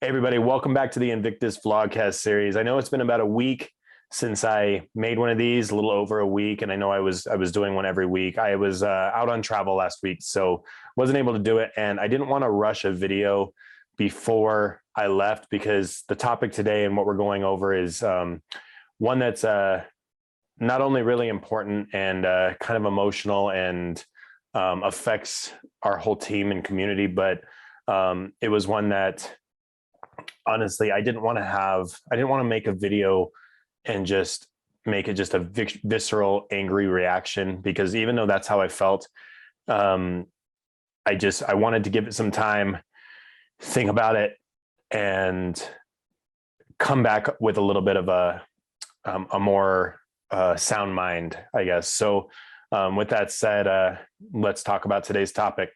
Hey everybody, welcome back to the Invictus Vlogcast series. I know it's been about a week since I made one of these, a little over a week, and I know I was doing one every week. I was out on travel last week, so wasn't able to do it, and I didn't want to rush a video before I left because the topic today and what we're going over is one that's not only really important and kind of emotional and affects our whole team and community, but it was one that honestly I didn't want to make a video and just make it just a visceral angry reaction, because even though that's how I felt, um I wanted to give it some time, think about it, and come back with a little bit of a more sound mind, I guess. So with that said, let's talk about today's topic.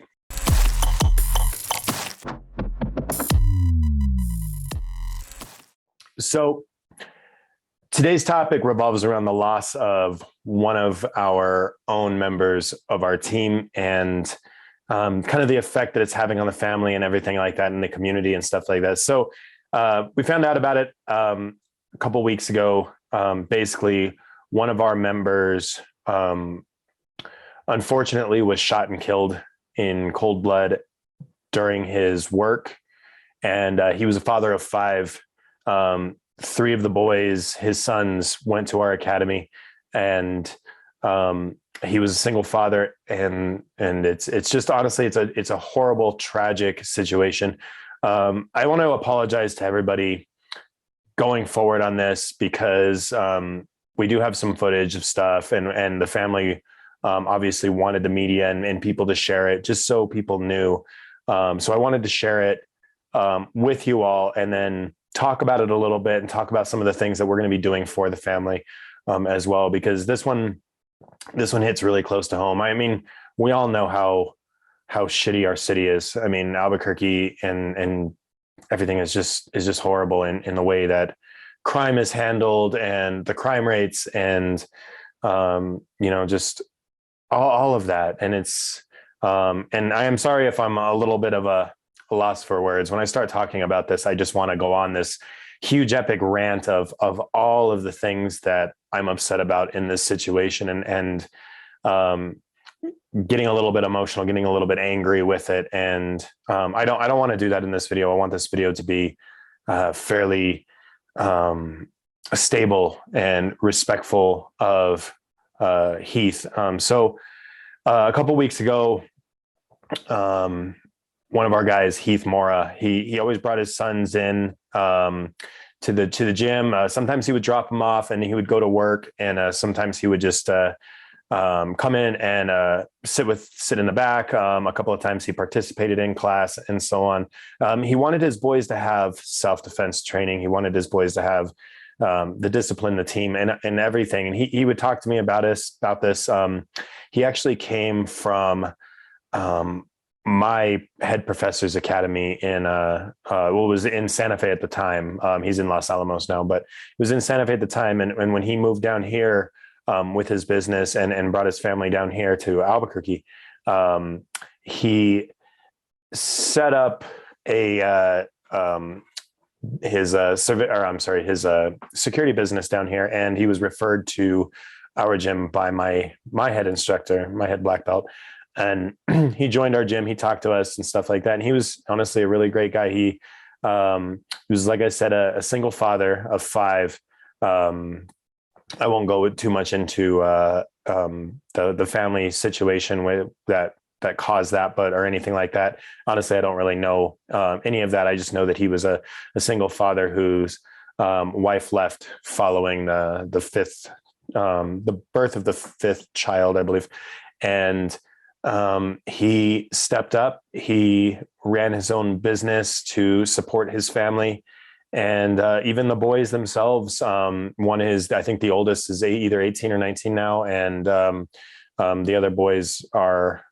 So today's topic revolves around the loss of one of our own members of our team, and kind of the effect that it's having on the family and everything like that in the community and stuff like that. So we found out about it a couple of weeks ago. Basically, one of our members unfortunately was shot and killed in cold blood during his work. And he was a father of five. Three of the boys, his sons, went to our academy, and he was a single father. And it's just, honestly, it's a horrible, tragic situation. I want to apologize to everybody going forward on this, because we do have some footage of stuff, and the family obviously wanted the media and people to share it just so people knew. So I wanted to share it with you all, and then talk about it a little bit and talk about some of the things that we're going to be doing for the family as well, because this one hits really close to home. I mean, we all know how shitty our city is. I mean, Albuquerque and everything is just horrible in the way that crime is handled and the crime rates and just all of that. And it's and I am sorry if I'm a little bit of a loss for words. When I start talking about this, I just want to go on this huge epic rant of all of the things that I'm upset about in this situation, and getting a little bit emotional, getting a little bit angry with it. And I don't want to do that in this video. I want this video to be fairly stable and respectful of Heath. So a couple weeks ago, one of our guys, Heath Mora, he always brought his sons in to the gym. Sometimes he would drop them off and he would go to work, and sometimes he would just come in and sit in the back. A couple of times he participated in class and so on. He wanted his boys to have self-defense training. He wanted his boys to have the discipline, the team, and everything. And he would talk to me about this. He actually came from my head professor's academy in was in Santa Fe at the time. He's in Los Alamos now, but it was in Santa Fe at the time. And when he moved down here with his business and brought his family down here to Albuquerque, he set up his security business down here, and he was referred to our gym by my head instructor, my head black belt. And he joined our gym. He talked to us and stuff like that. And he was honestly a really great guy. He was, like I said, a single father of five. I won't go too much into the family situation that caused that, or anything like that. Honestly, I don't really know any of that. I just know that he was a single father whose wife left following the birth of the fifth child, I believe. And he stepped up. He ran his own business to support his family, and even the boys themselves. One is, I think the oldest is either 18 or 19 now, and the other boys are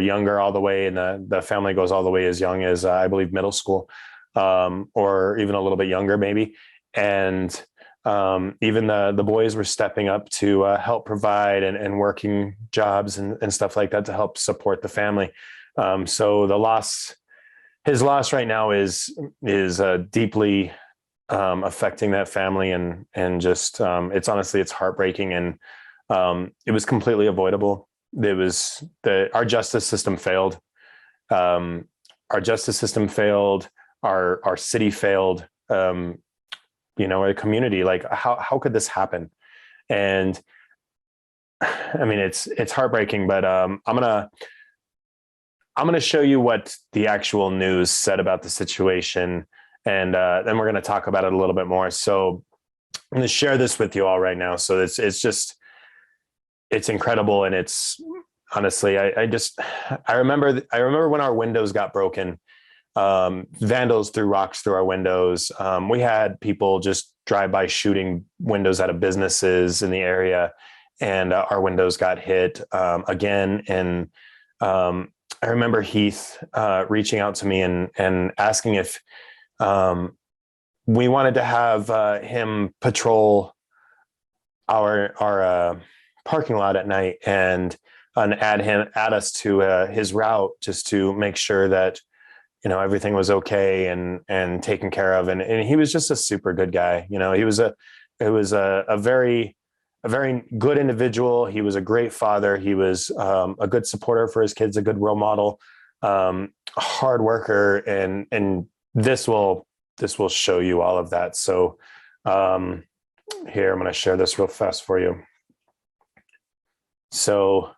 younger all the way, and the family goes all the way as young as I believe middle school, or even a little bit younger maybe. And even the boys were stepping up to help provide and working jobs and stuff like that to help support the family. So the loss his loss right now is deeply affecting that family, and just it's heartbreaking, and it was completely avoidable. Our justice system failed. Our justice system failed. Our city failed. Our community. Like, how could this happen? And I mean, it's heartbreaking. But I'm gonna show you what the actual news said about the situation, and then we're gonna talk about it a little bit more. So I'm gonna share this with you all right now. So it's incredible, and it's honestly, I remember when our windows got broken. Vandals threw rocks through our windows. We had people just drive by shooting windows out of businesses in the area, and our windows got hit again. And I remember Heath reaching out to me and asking if we wanted to have him patrol our parking lot at night, and add us to his route, just to make sure that everything was okay and taken care of. And he was just a super good guy. He was a very good individual. He was a great father. He was a good supporter for his kids, a good role model, a hard worker, and this will show you all of that. So here, I'm going to share this real fast for you. So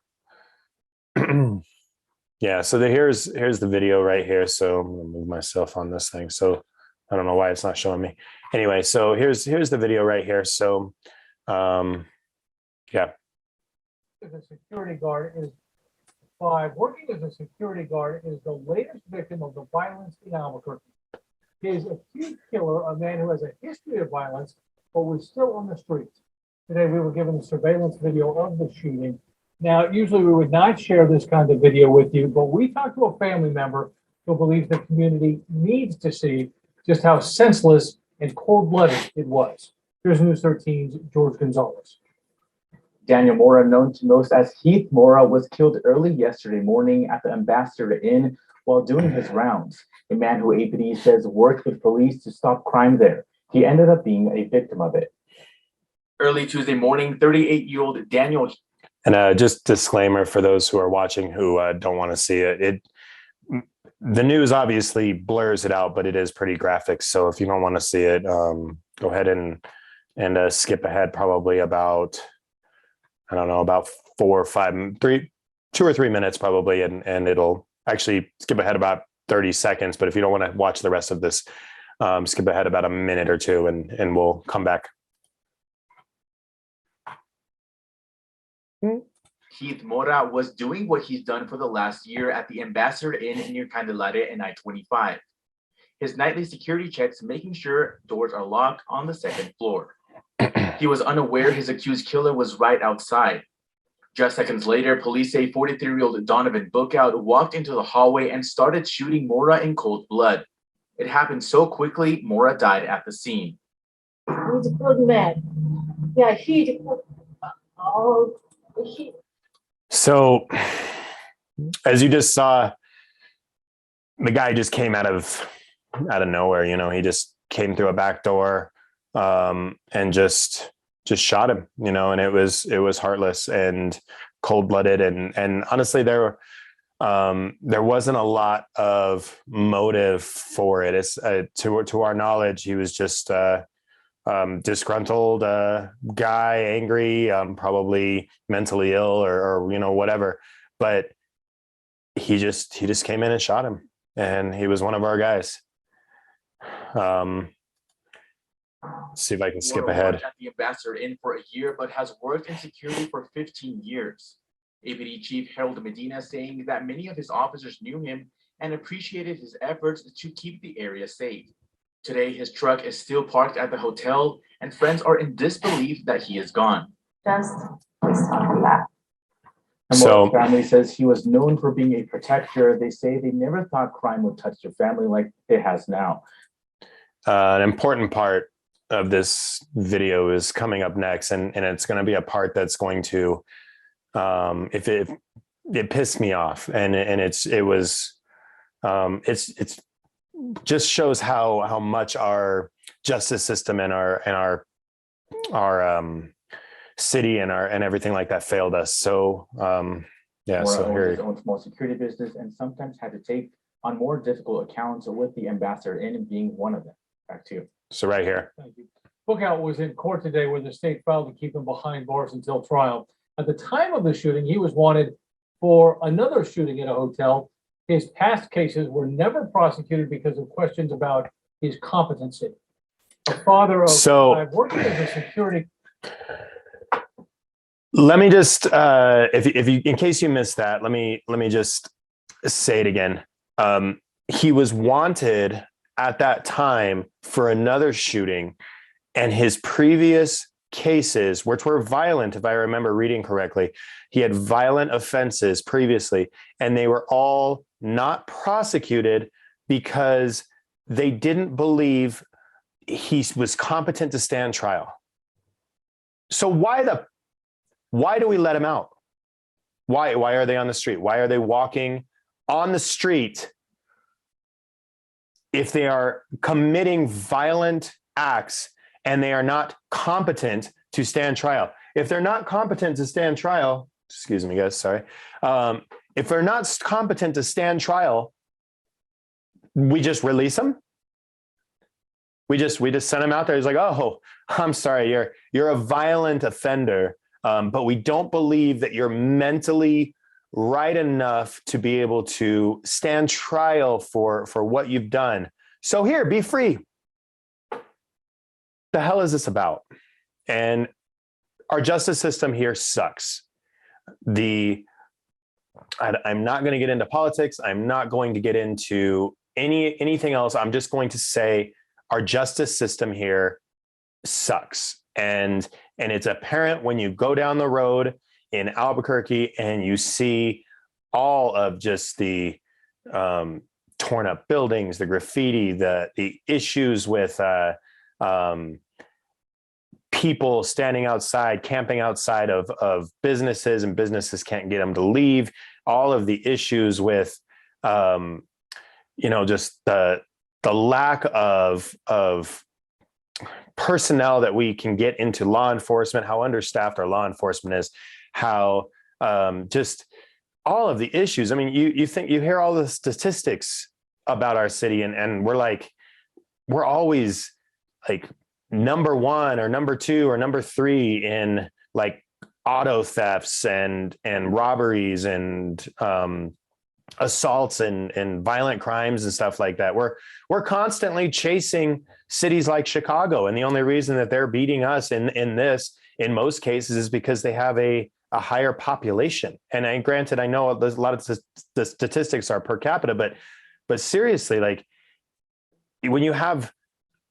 yeah, so here's the video right here. So I'm gonna move myself on this thing. So I don't know why it's not showing me. Anyway, so here's the video right here. So yeah. As a security guard is working as a security guard is the latest victim of the violence in Albuquerque. His accused killer, a man who has a history of violence, but was still on the streets. Today we were given a surveillance video of the shooting. Now, usually we would not share this kind of video with you, but we talked to a family member who believes the community needs to see just how senseless and cold-blooded it was. Here's News 13's George Gonzalez. Daniel Mora, known to most as Heath Mora, was killed early yesterday morning at the Ambassador Inn while doing his rounds. A man who APD says worked with police to stop crime there. He ended up being a victim of it. Early Tuesday morning, 38-year-old Daniel. And just disclaimer for those who are watching who don't want to see it. The news obviously blurs it out, but it is pretty graphic. So if you don't want to see it, go ahead and skip ahead probably about, I don't know, about 2 or 3 minutes probably, and it'll actually skip ahead about 30 seconds. But if you don't want to watch the rest of this, skip ahead about a minute or two, and we'll come back. Heath Mora was doing what he's done for the last year at the Ambassador Inn near Candelaria and I-25. His nightly security checks, making sure doors are locked on the second floor. He was unaware his accused killer was right outside. Just seconds later, police say 43-year-old Donovan Bookout walked into the hallway and started shooting Mora in cold blood. It happened so quickly, Mora died at the scene. He's a good man. Yeah, he's a good. Oh. So, as you just saw, the guy just came out of nowhere. He just came through a back door, and just shot him. And it was heartless and cold-blooded, and honestly, there wasn't a lot of motive for it. It's to our knowledge, he was just disgruntled guy, angry, probably mentally ill or whatever, but he just came in and shot him, and he was one of our guys. See if I can skip ahead. At the Ambassador Inn for a year, but has worked in security for 15 years. APD Chief Harold Medina saying that many of his officers knew him and appreciated his efforts to keep the area safe. Today, his truck is still parked at the hotel, and friends are in disbelief that he is gone. Just that. And Mora's family says he was known for being a protector. They say they never thought crime would touch their family like it has now. An important part of this video is coming up next, and it's going to be a part that's going to, if it pissed me off, and it's just shows how much our justice system and our city and everything like that failed us. So yeah, Mora so owns here. his own small security business and sometimes had to take on more difficult accounts with the ambassador in being one of them. Back to you. So right here. Thank you. Bookout was in court today where the state filed to keep him behind bars until trial. At the time of the shooting, he was wanted for another shooting at a hotel. His past cases were never prosecuted because of questions about his competency. A father of five working as a security. Let me just, if you, in case you missed that, let me just say it again. He was wanted at that time for another shooting, and his previous cases, which were violent, if I remember reading correctly, he had violent offenses previously, and they were all not prosecuted because they didn't believe he was competent to stand trial. So why do we let him out? Why are they on the street? Why are they walking on the street if they are committing violent acts and they are not competent to stand trial? If they're not competent to stand trial, excuse me, guys, sorry. If they're not competent to stand trial, we just release them. We just send them out there. He's like, oh, I'm sorry, you're a violent offender, but we don't believe that you're mentally right enough to be able to stand trial for what you've done. So here, be free. The hell is this about? And our justice system here sucks. I'm not going to get into politics. I'm not going to get into anything else. I'm just going to say our justice system here sucks. And it's apparent when you go down the road in Albuquerque and you see all of just the torn up buildings, the graffiti, the issues with people standing outside, camping outside of businesses, and businesses can't get them to leave. All of the issues with, just the lack of personnel that we can get into law enforcement, how understaffed our law enforcement is, how just all of the issues. I mean, you hear all the statistics about our city, and we're always like number one or number two or number three in like auto thefts and robberies and assaults and violent crimes and stuff like that. We're constantly chasing cities like Chicago, and the only reason that they're beating us in most cases is because they have a higher population. And granted, I know there's a lot of the statistics are per capita, but seriously, like when you have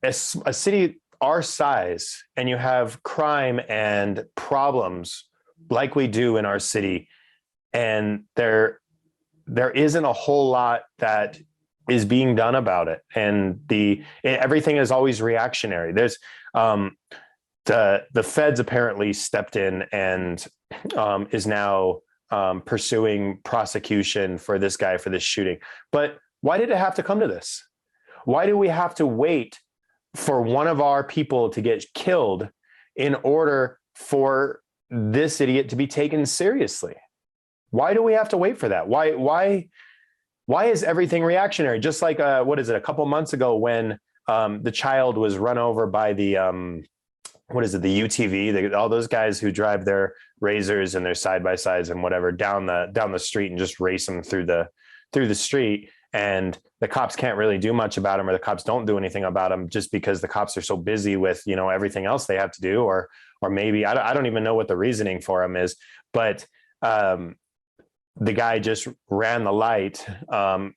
a city our size and you have crime and problems like we do in our city, and there isn't a whole lot that is being done about it, and everything is always reactionary. There's the feds apparently stepped in and is now pursuing prosecution for this guy for this shooting. But why did it have to come to this? Why do we have to wait for one of our people to get killed in order for this idiot to be taken seriously? Why do we have to wait for that? Why is everything reactionary? Just like a couple months ago when the child was run over by the the UTV, all those guys who drive their Razors and their side-by-sides and whatever down the street and just race them through the street, and the cops can't really do much about them, or the cops don't do anything about them just because the cops are so busy with everything else they have to do, or maybe I don't even know what the reasoning for them is, but the guy just ran the light on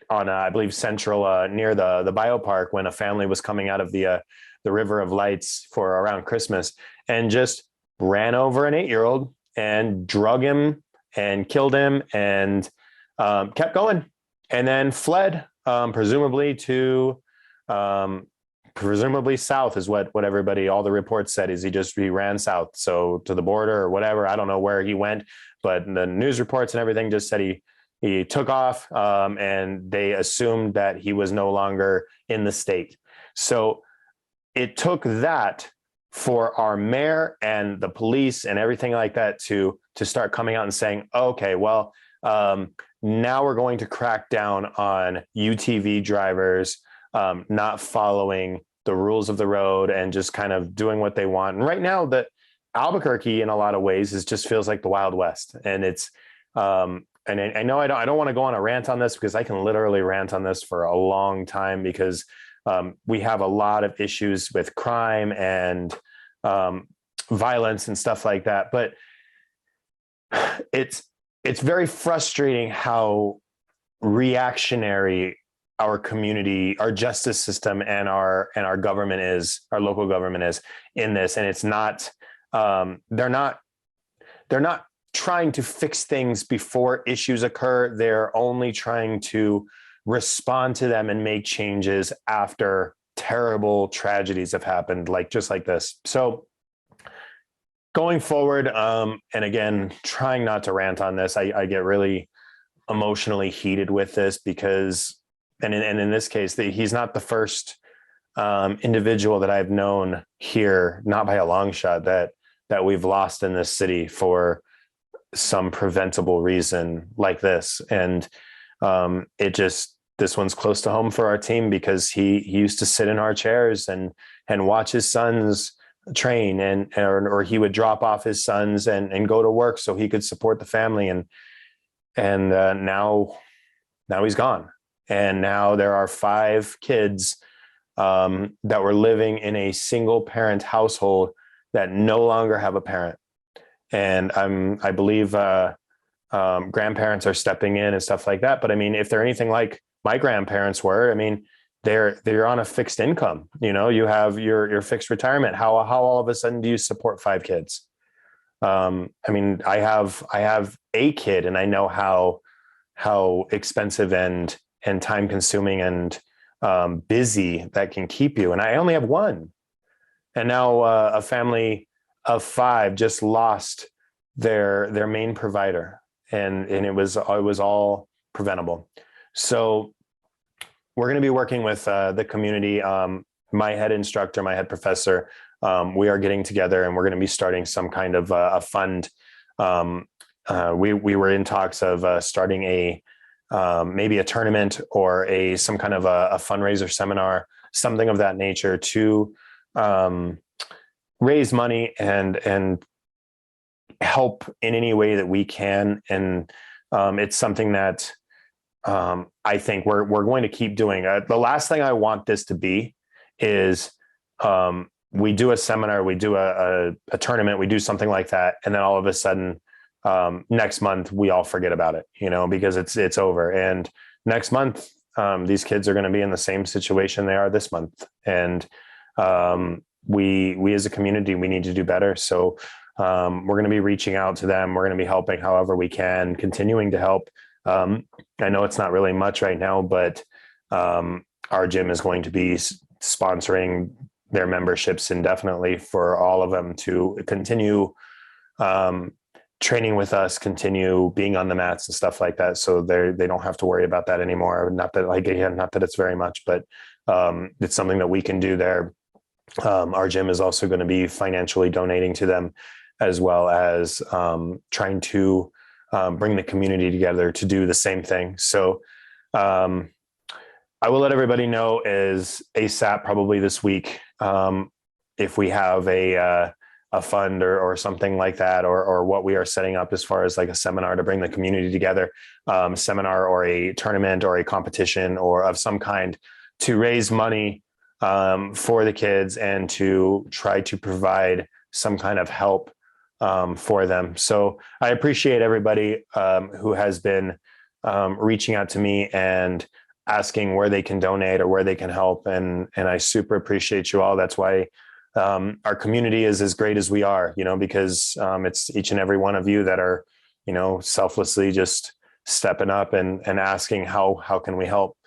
I believe Central near the biopark when a family was coming out of the River of Lights for around Christmas, and just ran over an 8-year-old and drug him and killed him and kept going, and then fled, presumably south is what everybody, all the reports said, is he ran south, so to the border or whatever. I don't know where he went, but the news reports and everything just said he he took off, and they assumed that he was no longer in the state. So it took that for our mayor and the police and everything like that to start coming out and saying, okay, well, now we're going to crack down on UTV drivers not following the rules of the road and just kind of doing what they want. And right now, that Albuquerque, in a lot of ways, just feels like the Wild West. And it's and I know I don't want to go on a rant on this, because I can literally rant on this for a long time, because we have a lot of issues with crime and violence and stuff like that. But it's very frustrating how reactionary our community, our justice system, and our government is, our local government is in this. And it's not, they're not trying to fix things before issues occur. They're only trying to respond to them and make changes after terrible tragedies have happened, just like this. So going forward, and again, trying not to rant on this, I get really emotionally heated with this, because, and in this case, he's not the first individual that I've known here, not by a long shot, that we've lost in this city for some preventable reason like this. And this one's close to home for our team, because he used to sit in our chairs and watch his sons train, or he would drop off his sons and go to work so he could support the family. And now he's gone. And now there are 5 kids that were living in a single parent household that no longer have a parent. And I believe grandparents are stepping in and stuff like that. But I mean, if they're anything like my grandparents were, I mean, they're on a fixed income. You have your fixed retirement. How all of a sudden do you support 5 kids? I mean, I have a kid, and I know how expensive and time consuming and busy that can keep you. And I only have one. And now a family of 5 just lost their main provider, and it was all preventable. So we're going to be working with the community. My head instructor, my head professor, we are getting together, and we're going to be starting some kind of a fund. We were in talks of starting maybe a tournament or some kind of a fundraiser seminar, something of that nature, to raise money and help in any way that we can. And it's something that I think we're going to keep doing. The last thing I want this to be is we do a seminar, we do a tournament, we do something like that, and then all of a sudden next month we all forget about it, because it's over. And next month these kids are going to be in the same situation they are this month. And we as a community, we need to do better. So we're going to be reaching out to them. We're going to be helping however we can, continuing to help. I know it's not really much right now, but our gym is going to be sponsoring their memberships indefinitely for all of them to continue training with us, continue being on the mats and stuff like that. So they don't have to worry about that anymore. Not that it's very much, but it's something that we can do there. Our gym is also going to be financially donating to them, as well as trying to bring the community together to do the same thing. So I will let everybody know as ASAP, probably this week, if we have a fund or something like that, or what we are setting up as far as like a seminar to bring the community together, seminar or a tournament or a competition or of some kind, to raise money for the kids and to try to provide some kind of help for them. So I appreciate everybody who has been reaching out to me and asking where they can donate or where they can help. And I super appreciate you all. That's why our community is as great as we are, because it's each and every one of you that are, selflessly just stepping up and asking how can we help.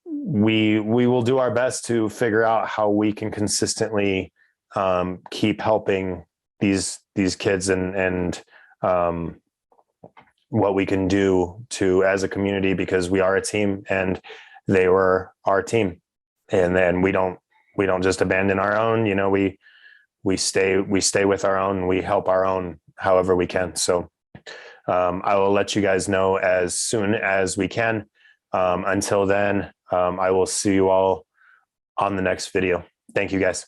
We will do our best to figure out how we can consistently keep helping these kids and what we can do to as a community, because we are a team and they were our team. And then we don't just abandon our own, you know, we stay with our own, we help our own however we can. So I will let you guys know as soon as we can. Until then, I will see you all on the next video. Thank you guys.